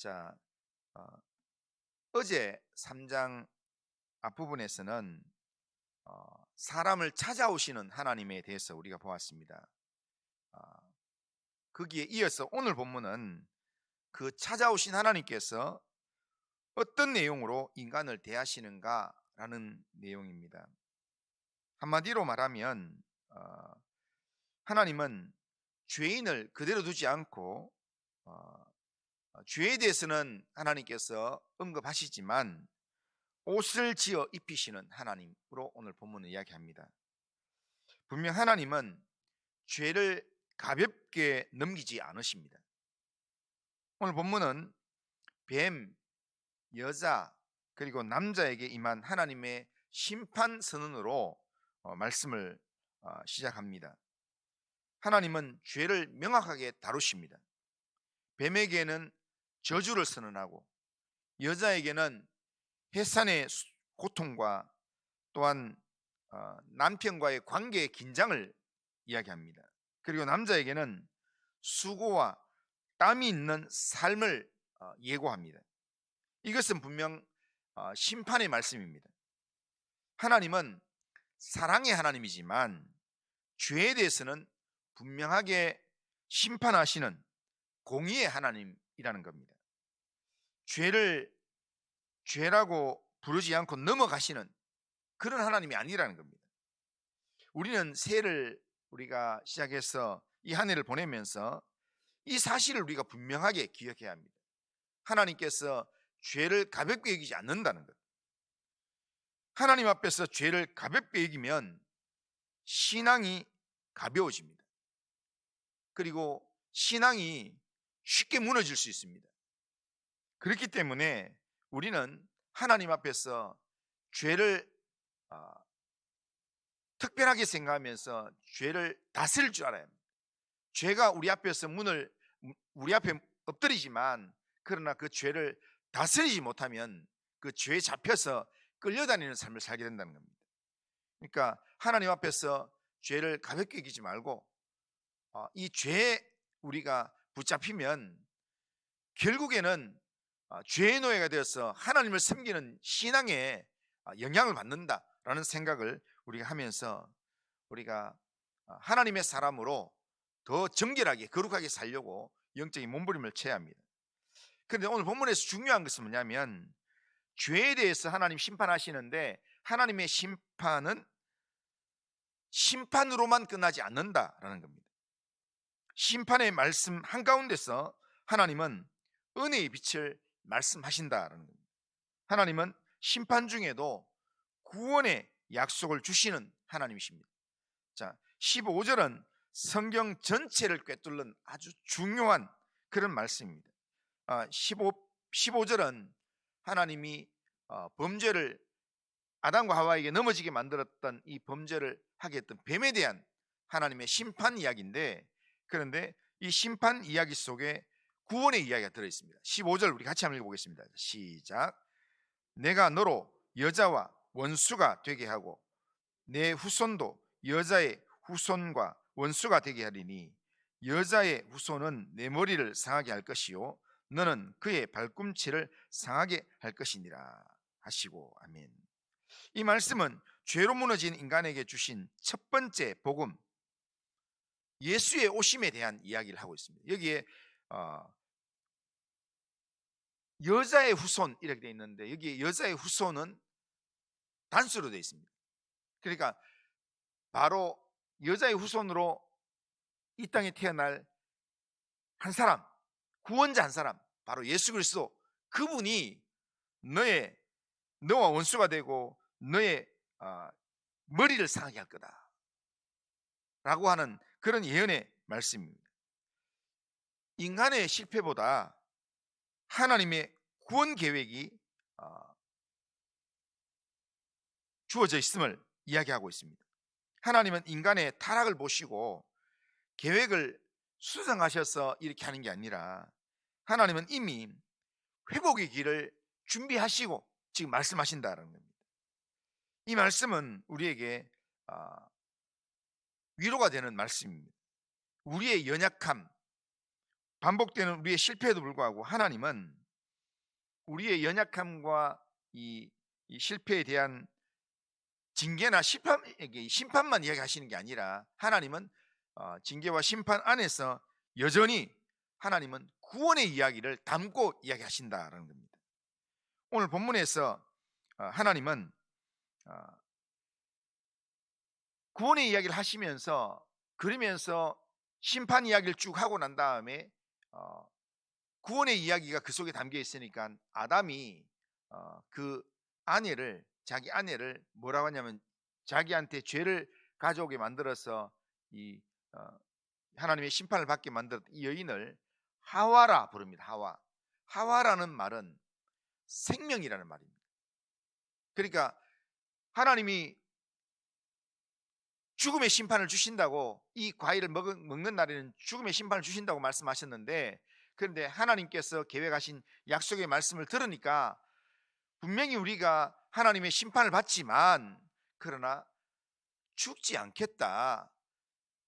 자, 어, 어제 3장 앞부분에서는 사람을 찾아오시는 하나님에 대해서 우리가 보았습니다. 어, 거기에 이어서 오늘 본문은 그 찾아오신 하나님께서 어떤 내용으로 인간을 대하시는가라는 내용입니다. 한마디로 말하면 하나님은 죄인을 그대로 두지 않고 죄에 대해서는 하나님께서 언급하시지만 옷을 지어 입히시는 하나님으로 오늘 본문을 이야기합니다. 분명 하나님은 죄를 가볍게 넘기지 않으십니다. 오늘 본문은 뱀, 여자, 그리고 남자에게 임한 하나님의 심판 선언으로 말씀을 시작합니다. 하나님은 죄를 명확하게 다루십니다. 뱀에게는 저주를 선언하고 여자에게는 해산의 고통과 또한 남편과의 관계의 긴장을 이야기합니다. 그리고 남자에게는 수고와 땀이 있는 삶을 예고합니다. 이것은 분명 심판의 말씀입니다. 하나님은 사랑의 하나님이지만 죄에 대해서는 분명하게 심판하시는 공의의 하나님이라는 겁니다. 죄를 죄라고 부르지 않고 넘어가시는 그런 하나님이 아니라는 겁니다. 우리는 새해를 우리가 시작해서 이 한 해를 보내면서 이 사실을 우리가 분명하게 기억해야 합니다. 하나님께서 죄를 가볍게 여기지 않는다는 것. 하나님 앞에서 죄를 가볍게 여기면 신앙이 가벼워집니다. 그리고 신앙이 쉽게 무너질 수 있습니다. 그렇기 때문에 우리는 하나님 앞에서 죄를 특별하게 생각하면서 죄를 다스릴 줄 알아야 합니다. 죄가 우리 앞에서 우리 앞에 엎드리지만 그러나 그 죄를 다스리지 못하면 그 죄에 잡혀서 끌려다니는 삶을 살게 된다는 겁니다. 그러니까 하나님 앞에서 죄를 가볍게 여기지 말고 이 죄에 우리가 붙잡히면 결국에는 죄의 노예가 되어서 하나님을 섬기는 신앙에 영향을 받는다라는 생각을 우리가 하면서 우리가 하나님의 사람으로 더 정결하게 거룩하게 살려고 영적인 몸부림을 쳐야 합니다. 그런데 오늘 본문에서 중요한 것은 뭐냐면 죄에 대해서 하나님 심판하시는데 하나님의 심판은 심판으로만 끝나지 않는다라는 겁니다. 심판의 말씀 한가운데서 하나님은 은혜의 빛을 말씀하신다라는 겁니다. 하나님은 심판 중에도 구원의 약속을 주시는 하나님이십니다. 자, 15절은 성경 전체를 꿰뚫는 아주 중요한 그런 말씀입니다. 15절은 하나님이 범죄를 아담과 하와에게 넘어지게 만들었던 이 범죄를 하게 했던 뱀에 대한 하나님의 심판 이야기인데, 그런데 이 심판 이야기 속에 구원의 이야기가 들어있습니다. 15절 우리 같이 한번 읽어보겠습니다. 시작. 내가 너로 여자와 원수가 되게 하고 내 후손도 여자의 후손과 원수가 되게 하리니 여자의 후손은 내 머리를 상하게 할 것이요 너는 그의 발꿈치를 상하게 할 것이니라 하시고. 아멘. 이 말씀은 죄로 무너진 인간에게 주신 첫 번째 복음, 예수의 오심에 대한 이야기를 하고 있습니다. 여기에 여자의 후손 이렇게 되어 있는데 여기에 여자의 후손은 단수로 되어 있습니다. 그러니까 바로 여자의 후손으로 이 땅에 태어날 한 사람, 구원자 한 사람, 바로 예수 그리스도, 그분이 너와 원수가 되고 너의 머리를 상하게 할 거다 라고 하는 그런 예언의 말씀입니다. 인간의 실패보다 하나님의 구원 계획이 주어져 있음을 이야기하고 있습니다. 하나님은 인간의 타락을 보시고 계획을 수정하셔서 이렇게 하는 게 아니라 하나님은 이미 회복의 길을 준비하시고 지금 말씀하신다는 겁니다. 이 말씀은 우리에게 위로가 되는 말씀입니다. 우리의 연약함, 반복되는 우리의 실패에도 불구하고 하나님은 우리의 연약함과 이 실패에 대한 징계나 심판만 이야기하시는 게 아니라 하나님은 징계와 심판 안에서 여전히 하나님은 구원의 이야기를 담고 이야기하신다라는 겁니다. 오늘 본문에서 하나님은 구원의 이야기를 하시면서 그러면서 심판 이야기를 쭉 하고 난 다음에 구원의 이야기가 그 속에 담겨 있으니까 아담이 그 자기 아내를 뭐라고 하냐면 자기한테 죄를 가져오게 만들어서 이 하나님의 심판을 받게 만들었던 이 여인을 하와라 부릅니다. 하와라는 말은 생명이라는 말입니다. 그러니까 하나님이 죽음의 심판을 주신다고, 이 과일을 먹는 날에는 죽음의 심판을 주신다고 말씀하셨는데, 그런데 하나님께서 계획하신 약속의 말씀을 들으니까 분명히 우리가 하나님의 심판을 받지만 그러나 죽지 않겠다,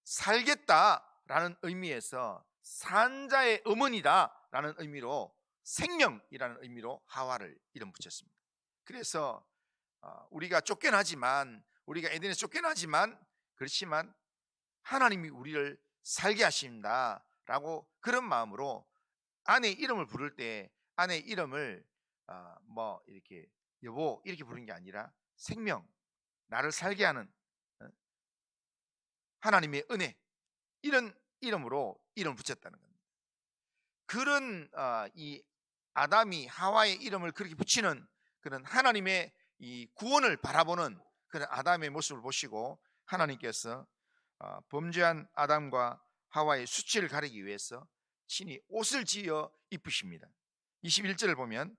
살겠다라는 의미에서 산자의 어머니다라는 의미로, 생명이라는 의미로 하와를 이름 붙였습니다. 그래서 우리가 우리가 에덴에서 쫓겨나지만 그렇지만 하나님이 우리를 살게 하신다라고, 그런 마음으로 아내의 이름을 부를 때 아내의 이름을 뭐 이렇게 여보 이렇게 부르는 게 아니라 생명, 나를 살게 하는 하나님의 은혜, 이런 이름으로 이름을 붙였다는 겁니다. 그런 이 아담이 하와의 이름을 그렇게 붙이는 그런 하나님의 이 구원을 바라보는 그런 아담의 모습을 보시고 하나님께서 범죄한 아담과 하와의 수치를 가리기 위해서 친히 옷을 지어 입히십니다. 21절을 보면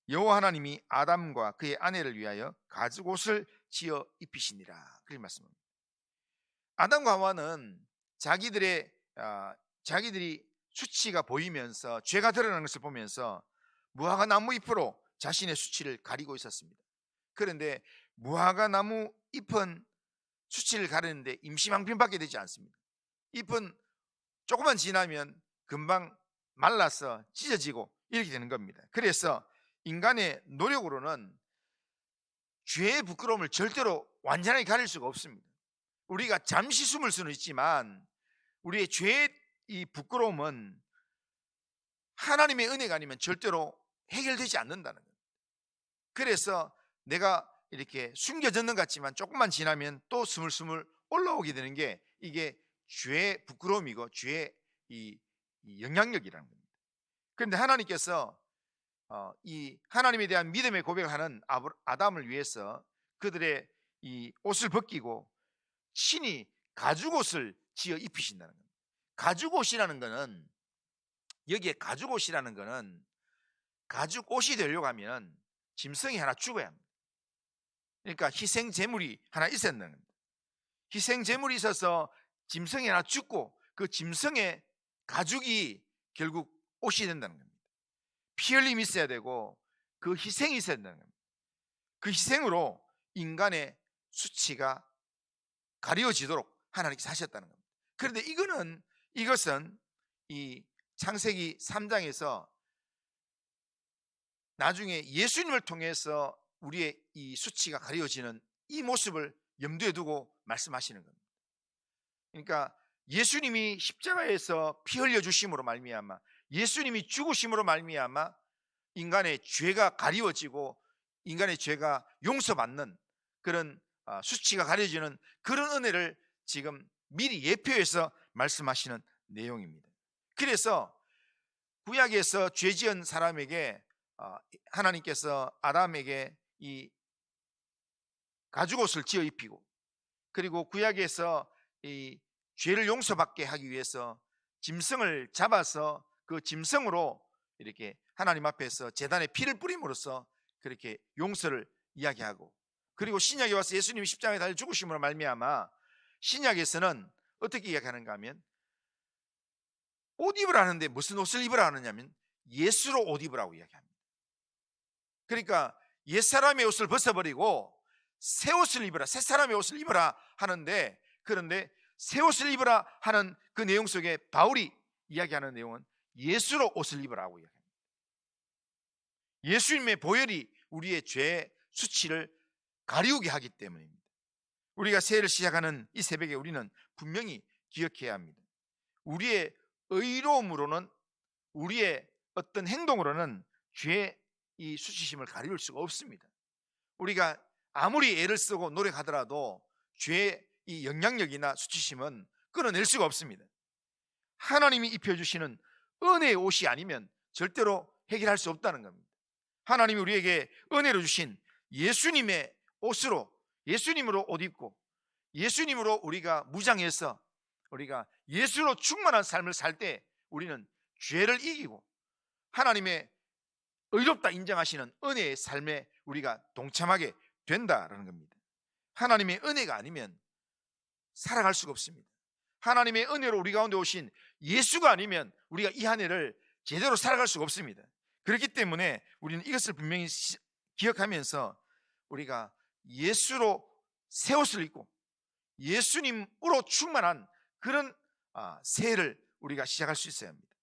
여호와 하나님이 아담과 그의 아내를 위하여 가죽옷을 지어 입히시니라, 그렇게 말씀합니다. 아담과 하와는 자기들이 수치가 보이면서, 죄가 드러나는 것을 보면서 무화과 나무 잎으로 자신의 수치를 가리고 있었습니다. 그런데 무화과 나무 잎은 수치를 가리는데 임시방편밖에 되지 않습니다. 잎은 조금만 지나면 금방 말라서 찢어지고 이렇게 되는 겁니다. 그래서 인간의 노력으로는 죄의 부끄러움을 절대로 완전하게 가릴 수가 없습니다. 우리가 잠시 숨을 수는 있지만 우리의 죄의 이 부끄러움은 하나님의 은혜가 아니면 절대로 해결되지 않는다는 거예요. 그래서 내가 이렇게 숨겨졌는 것 같지만 조금만 지나면 또 스물스물 올라오게 되는 게 이게 죄의 부끄러움이고 죄의 이 영향력이라는 겁니다. 그런데 하나님께서 이 하나님에 대한 믿음의 고백을 하는 아담을 위해서 그들의 이 옷을 벗기고 친히 가죽옷을 지어 입히신다는 겁니다. 가죽옷이라는 거는, 여기에 가죽옷이라는 거는 가죽옷이 되려고 하면 짐승이 하나 죽어야 합니다. 그러니까 희생 제물이 하나 있어야 된다는 겁니다. 희생 제물이 있어서 짐승이 하나 죽고 그 짐승의 가죽이 결국 옷이 된다는 겁니다. 피 흘림이 있어야 되고 그 희생이 있어야 된다는 겁니다. 그 희생으로 인간의 수치가 가려지도록 하나님께서 하셨다는 겁니다. 그런데 이것은 이 창세기 3장에서 나중에 예수님을 통해서 우리의 이 수치가 가려지는 이 모습을 염두에 두고 말씀하시는 겁니다. 그러니까 예수님이 십자가에서 피 흘려 주심으로 말미암아, 예수님이 죽으심으로 말미암아 인간의 죄가 가리워지고 인간의 죄가 용서받는 그런 수치가 가려지는 그런 은혜를 지금 미리 예표해서 말씀하시는 내용입니다. 그래서 구약에서 죄지은 사람에게 하나님께서 아담에게 이 가죽옷을 지어 입히고, 그리고 구약에서 이 죄를 용서받게 하기 위해서 짐승을 잡아서 그 짐승으로 이렇게 하나님 앞에서 제단에 피를 뿌림으로써 그렇게 용서를 이야기하고, 그리고 신약에 와서 예수님이 십자가에 달려 죽으심으로 말미암아 신약에서는 어떻게 이야기하는가 하면 옷 입으라 하는데 무슨 옷을 입으라 하느냐면 예수로 옷 입으라고 이야기합니다. 그러니까 옛사람의 옷을 벗어버리고 새 옷을 입으라, 새 사람의 옷을 입으라 하는데, 그런데 새 옷을 입으라 하는 그 내용 속에 바울이 이야기하는 내용은 예수로 옷을 입으라고 이야기합니다. 예수님의 보혈이 우리의 죄 수치를 가리우게 하기 때문입니다. 우리가 새해를 시작하는 이 새벽에 우리는 분명히 기억해야 합니다. 우리의 의로움으로는, 우리의 어떤 행동으로는 죄의 이 수치심을 가리울 수가 없습니다. 우리가 아무리 애를 쓰고 노력하더라도 죄의 이 영향력이나 수치심은 끊어낼 수가 없습니다. 하나님이 입혀주시는 은혜의 옷이 아니면 절대로 해결할 수 없다는 겁니다. 하나님이 우리에게 은혜로 주신 예수님의 옷으로, 예수님으로 옷 입고 예수님으로 우리가 무장해서 우리가 예수로 충만한 삶을 살 때 우리는 죄를 이기고 하나님의 의롭다 인정하시는 은혜의 삶에 우리가 동참하게 된다라는 겁니다. 하나님의 은혜가 아니면 살아갈 수가 없습니다. 하나님의 은혜로 우리 가운데 오신 예수가 아니면 우리가 이 한 해를 제대로 살아갈 수가 없습니다. 그렇기 때문에 우리는 이것을 분명히 기억하면서 우리가 예수로 새 옷을 입고 예수님으로 충만한 그런 새해를 우리가 시작할 수 있어야 합니다.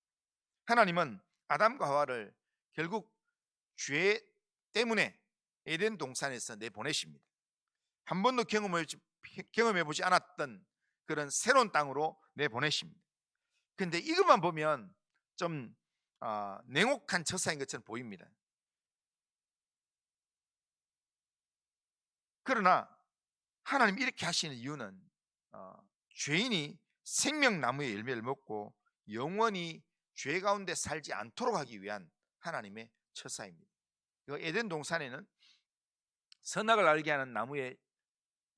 하나님은 아담과 하와를 결국 죄 때문에 에덴 동산에서 내보내십니다. 한 번도 경험해보지 않았던 그런 새로운 땅으로 내보내십니다. 그런데 이것만 보면 좀 냉혹한 처사인 것처럼 보입니다. 그러나 하나님 이렇게 하시는 이유는 죄인이 생명나무의 열매를 먹고 영원히 죄 가운데 살지 않도록 하기 위한 하나님의 처사입니다. 에덴 동산에는 선악을 알게 하는 나무의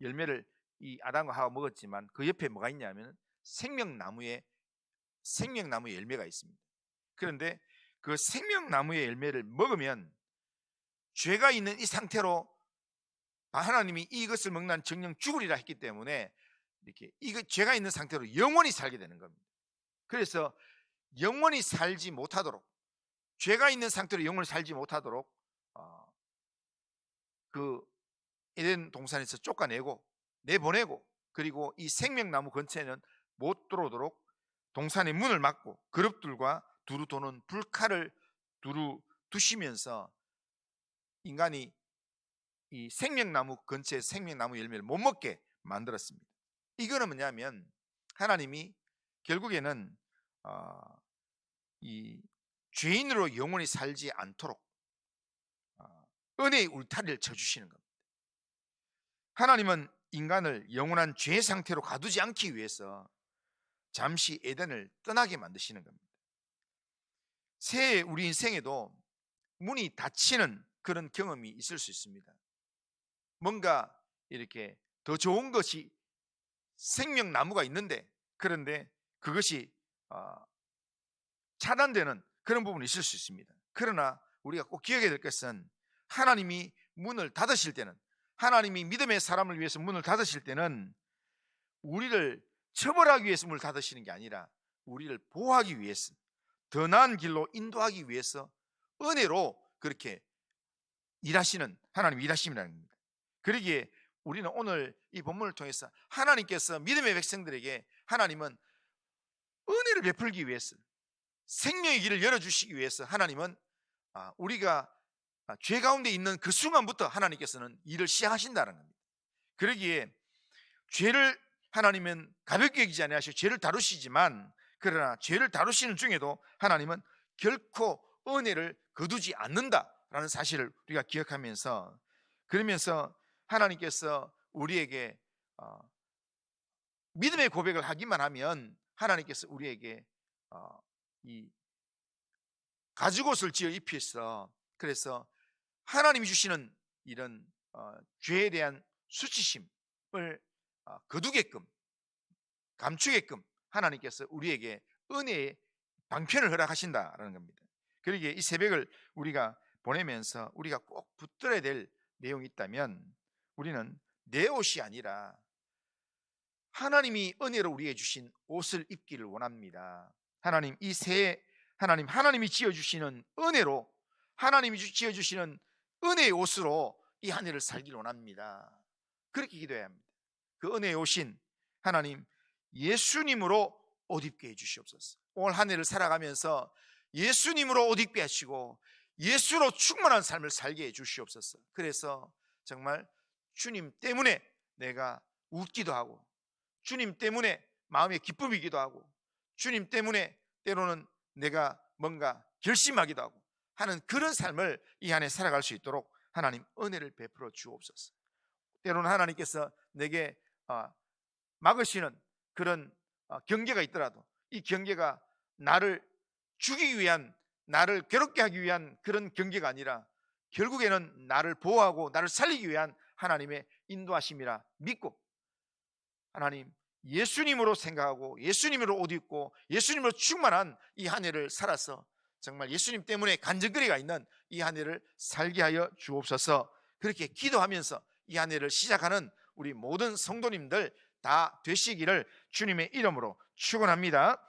열매를 이 아담과 하와 먹었지만 그 옆에 뭐가 있냐면 생명나무의 열매가 있습니다. 그런데 그 생명나무의 열매를 먹으면 죄가 있는 이 상태로 하나님이 이것을 먹는 정령 죽으리라 했기 때문에 이렇게 죄가 있는 상태로 영원히 살게 되는 겁니다. 그래서 영원히 살지 못하도록, 죄가 있는 상태로 영원히 살지 못하도록 그 에덴 동산에서 쫓아내고 내보내고, 그리고 이 생명나무 근처에는 못 들어오도록 동산의 문을 막고 그룹들과 두루 도는 불칼을 두루 두시면서 인간이 이 생명나무 근처에 생명나무 열매를 못 먹게 만들었습니다. 이거는 뭐냐면 하나님이 결국에는 이 죄인으로 영원히 살지 않도록 은혜의 울타리를 쳐주시는 겁니다. 하나님은 인간을 영원한 죄 상태로 가두지 않기 위해서 잠시 에덴을 떠나게 만드시는 겁니다. 새해 우리 인생에도 문이 닫히는 그런 경험이 있을 수 있습니다. 뭔가 이렇게 더 좋은 것이 생명나무가 있는데, 그런데 그것이 차단되는 그런 부분이 있을 수 있습니다. 그러나 우리가 꼭 기억해야 될 것은 하나님이 문을 닫으실 때는, 하나님이 믿음의 사람을 위해서 문을 닫으실 때는 우리를 처벌하기 위해서 문을 닫으시는 게 아니라 우리를 보호하기 위해서, 더 나은 길로 인도하기 위해서 은혜로 그렇게 일하시는 하나님 일하심이라는 겁니다. 그러기에 우리는 오늘 이 본문을 통해서 하나님께서 믿음의 백성들에게 하나님은 은혜를 베풀기 위해서, 생명의 길을 열어주시기 위해서 하나님은 우리가 죄 가운데 있는 그 순간부터 하나님께서는 일을 시작하신다는 겁니다. 그러기에 죄를 하나님은 가볍게 여기지 아니하시고 죄를 다루시지만, 그러나 죄를 다루시는 중에도 하나님은 결코 은혜를 거두지 않는다라는 사실을 우리가 기억하면서, 그러면서 하나님께서 우리에게 믿음의 고백을 하기만 하면 하나님께서 우리에게 이 가죽옷을 지어 입혀서, 그래서 하나님이 주시는 이런 죄에 대한 수치심을 거두게끔, 감추게끔 하나님께서 우리에게 은혜의 방편을 허락하신다라는 겁니다. 그러기에 이 새벽을 우리가 보내면서 우리가 꼭 붙들어야 될 내용이 있다면, 우리는 내 옷이 아니라 하나님이 은혜로 우리에게 주신 옷을 입기를 원합니다. 하나님, 이 새해 하나님이 지어주시는 은혜로, 하나님이 지어주시는 은혜의 옷으로 이 한 해를 살기를 원합니다. 그렇게 기도해야 합니다. 그 은혜의 옷인 하나님 예수님으로 옷 입게 해주시옵소서. 오늘 한 해를 살아가면서 예수님으로 옷 입게 하시고 예수로 충만한 삶을 살게 해 주시옵소서. 그래서 정말 주님 때문에 내가 웃기도 하고, 주님 때문에 마음의 기쁨이기도 하고, 주님 때문에 때로는 내가 뭔가 결심하기도 하고 하는 그런 삶을 이 안에 살아갈 수 있도록 하나님 은혜를 베풀어 주옵소서. 때로는 하나님께서 내게 막으시는 그런 경계가 있더라도 이 경계가 나를 죽이기 위한, 나를 괴롭게 하기 위한 그런 경계가 아니라 결국에는 나를 보호하고 나를 살리기 위한 하나님의 인도하심이라 믿고, 하나님 예수님으로 생각하고 예수님으로 옷 입고 예수님으로 충만한 이 한 해를 살아서 정말 예수님 때문에 간증거리가 있는 이 한 해를 살게 하여 주옵소서. 그렇게 기도하면서 이 한 해를 시작하는 우리 모든 성도님들 다 되시기를 주님의 이름으로 축원합니다.